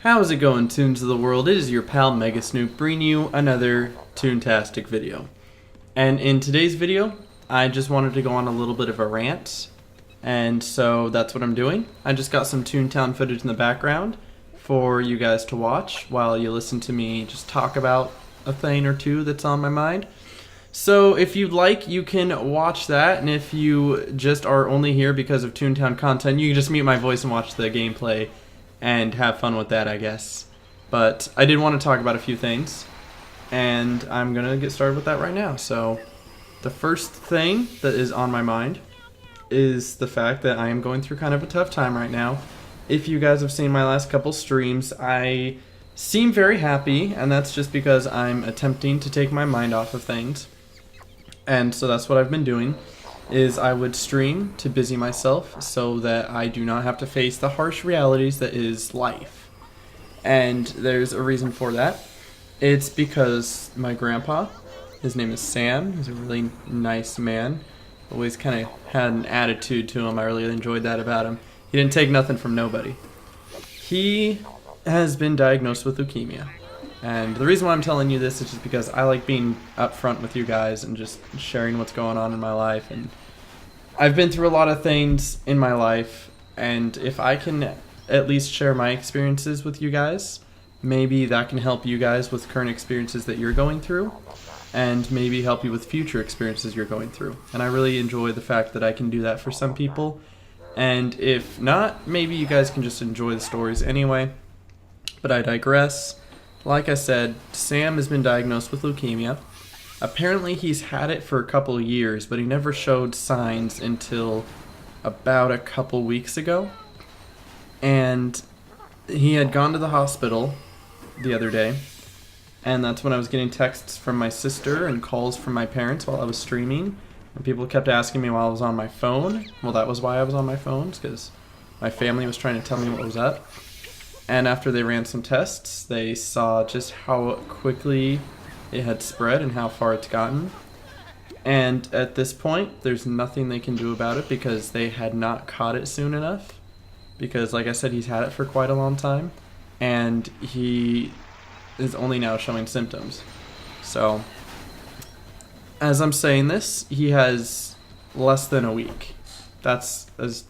How's it going, Toons of the world? It is your pal Mega Snoop bringing you another Toontastic video. And in today's video, I just wanted to go on a little bit of a rant, and so that's what I'm doing. I just got some Toontown footage in the background for you guys to watch while you listen to me just talk about a thing or two that's on my mind. So if you'd like, you can watch that, and if you just are only here because of Toontown content, you can just mute my voice and watch the gameplay and have fun with that, I guess. But I did want to talk about a few things, and I'm going to get started with that right now. So the first thing that is on my mind is the fact that I am going through kind of a tough time right now. If you guys have seen my last couple streams, I seem very happy, and that's just because I'm attempting to take my mind off of things. And so that's what I've been doing, is I would stream to busy myself so that I do not have to face the harsh realities that is life. And there's a reason for that. It's because my grandpa, his name is Sam, he's a really nice man, always kind of had an attitude to him. I really enjoyed that about him. He didn't take nothing from nobody. He has been diagnosed with leukemia. And the reason why I'm telling you this is just because I like being upfront with you guys and just sharing what's going on in my life. And I've been through a lot of things in my life, and if I can at least share my experiences with you guys, maybe that can help you guys with current experiences that you're going through, and maybe help you with future experiences you're going through. And I really enjoy the fact that I can do that for some people. And if not, maybe you guys can just enjoy the stories anyway. But I digress. Like I said, Sam has been diagnosed with leukemia. Apparently he's had it for a couple of years, but he never showed signs until about a couple weeks ago. And he had gone to the hospital the other day, and that's when I was getting texts from my sister and calls from my parents while I was streaming. And people kept asking me while I was on my phone. Well, that was why I was on my phone, because my family was trying to tell me what was up. And after they ran some tests, they saw just how quickly it had spread and how far it's gotten. And at this point, there's nothing they can do about it because they had not caught it soon enough. Because, like I said, he's had it for quite a long time, and he is only now showing symptoms. So, as I'm saying this, he has less than a week. That's as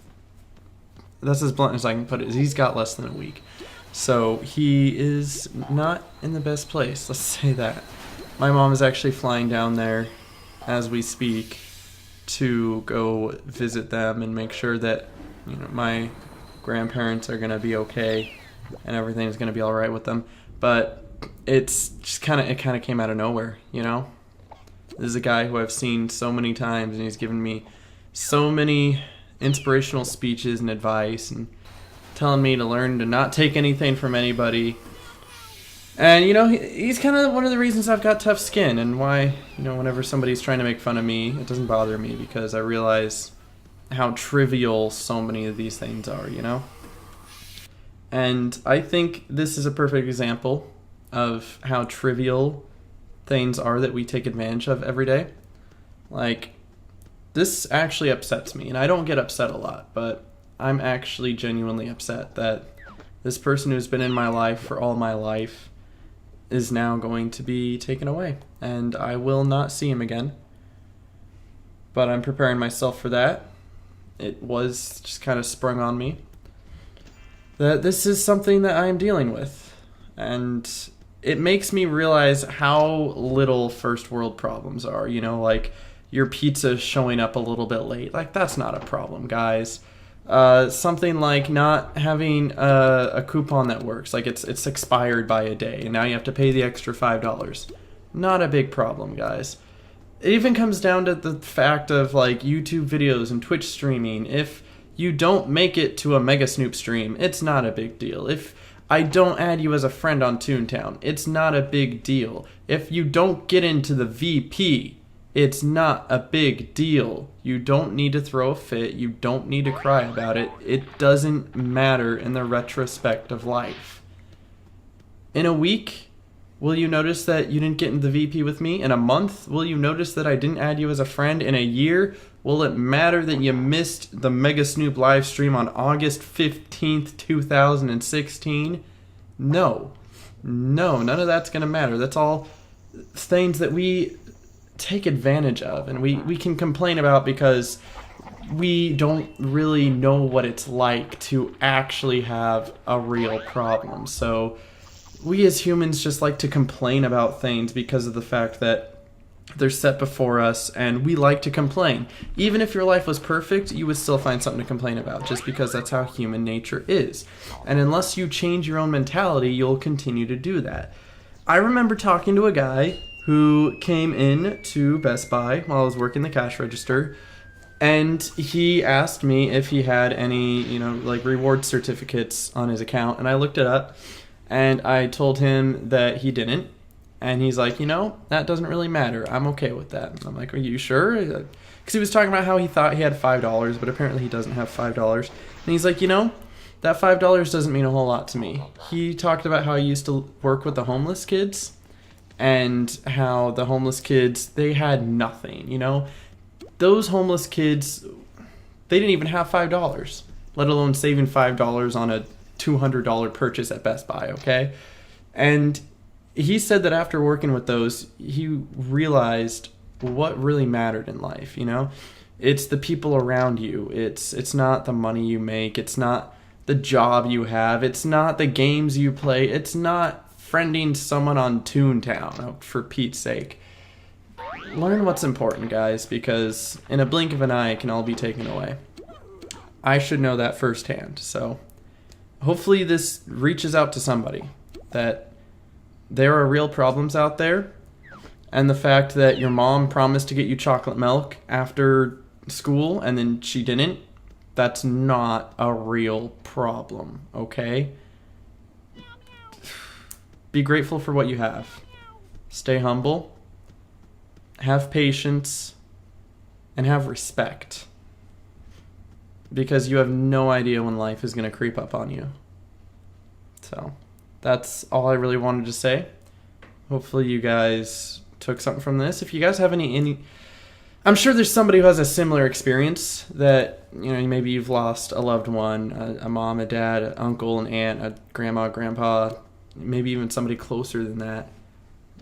blunt as I can put it. He's got less than a week. So he is not in the best place, let's say that. My mom is actually flying down there as we speak to go visit them and make sure that, my grandparents are going to be okay and everything's going to be all right with them. But it's just it kind of came out of nowhere, This is a guy who I've seen so many times, and he's given me so many inspirational speeches and advice and telling me to learn to not take anything from anybody. And, he's kind of one of the reasons I've got tough skin, and why, whenever somebody's trying to make fun of me, it doesn't bother me, because I realize how trivial so many of these things are, And I think this is a perfect example of how trivial things are that we take advantage of every day. Like, this actually upsets me, and I don't get upset a lot, but I'm actually genuinely upset that this person who's been in my life for all my life is now going to be taken away, and I will not see him again. But I'm preparing myself for that. It was just kind of sprung on me that this is something that I am dealing with, and it makes me realize how little first world problems are, like your pizza showing up a little bit late. Like, that's not a problem, guys. Something like not having a coupon that works, like it's expired by a day, and now you have to pay the extra $5. Not a big problem, guys. It even comes down to the fact of, like, YouTube videos and Twitch streaming. If you don't make it to a Mega Snoop stream, it's not a big deal. If I don't add you as a friend on Toontown, it's not a big deal. If you don't get into the VP, it's not a big deal. You don't need to throw a fit. You don't need to cry about it. It doesn't matter in the retrospect of life. In a week, will you notice that you didn't get in the VP with me? In a month, will you notice that I didn't add you as a friend? In a year, will it matter that you missed the Mega Snoop live stream on August 15th, 2016? No. No, none of that's going to matter. That's all things that we take advantage of and we can complain about because we don't really know what it's like to actually have a real problem. So we as humans just like to complain about things because of the fact that they're set before us, and we like to complain. Even if your life was perfect, you would still find something to complain about, just because that's how human nature is. And unless you change your own mentality, you'll continue to do that. I remember talking to a guy who came in to Best Buy while I was working the cash register, and he asked me if he had any, like reward certificates on his account, and I looked it up, and I told him that he didn't. And he's like, that doesn't really matter. I'm okay with that. And I'm like, are you sure? Because he was talking about how he thought he had $5, but apparently he doesn't have $5. And he's like, that $5 doesn't mean a whole lot to me. He talked about how he used to work with the homeless kids and how the homeless kids, they had nothing, Those homeless kids, they didn't even have $5, let alone saving $5 on a $200 purchase at Best Buy, okay? And he said that after working with those, he realized what really mattered in life, It's the people around you. It's not the money you make. It's not the job you have. It's not the games you play. It's not friending someone on Toontown, for Pete's sake. Learn what's important, guys, because in a blink of an eye, it can all be taken away. I should know that firsthand, so hopefully this reaches out to somebody, that there are real problems out there, and the fact that your mom promised to get you chocolate milk after school and then she didn't, that's not a real problem, okay? Be grateful for what you have. Stay humble, have patience, and have respect, because you have no idea when life is going to creep up on you. So that's all I really wanted to say. Hopefully you guys took something from this. If you guys have any I'm sure there's somebody who has a similar experience, that maybe you've lost a loved one, a mom, a dad, an uncle, an aunt, a grandma, grandpa, maybe even somebody closer than that.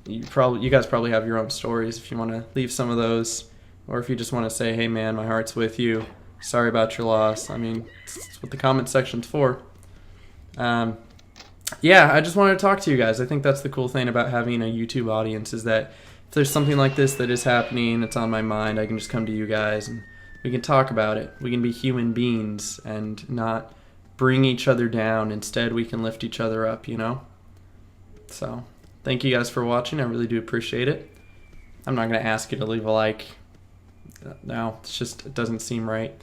You guys probably have your own stories. If you want to leave some of those, or if you just want to say, hey man, my heart's with you, sorry about your loss. It's what the comment section's for. Yeah, I just wanted to talk to you guys. I think that's the cool thing about having a YouTube audience, is that if there's something like this that is happening, it's on my mind, I can just come to you guys and we can talk about it. We can be human beings and not bring each other down. Instead, we can lift each other up, So, thank you guys for watching. I really do appreciate it. I'm not going to ask you to leave a like. No, it doesn't seem right.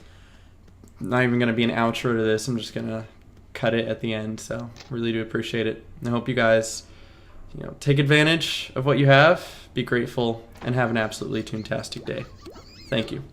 Not even going to be an outro to this. I'm just going to cut it at the end, so really do appreciate it. I hope you guys take advantage of what you have, be grateful, and have an absolutely toontastic day. Thank you.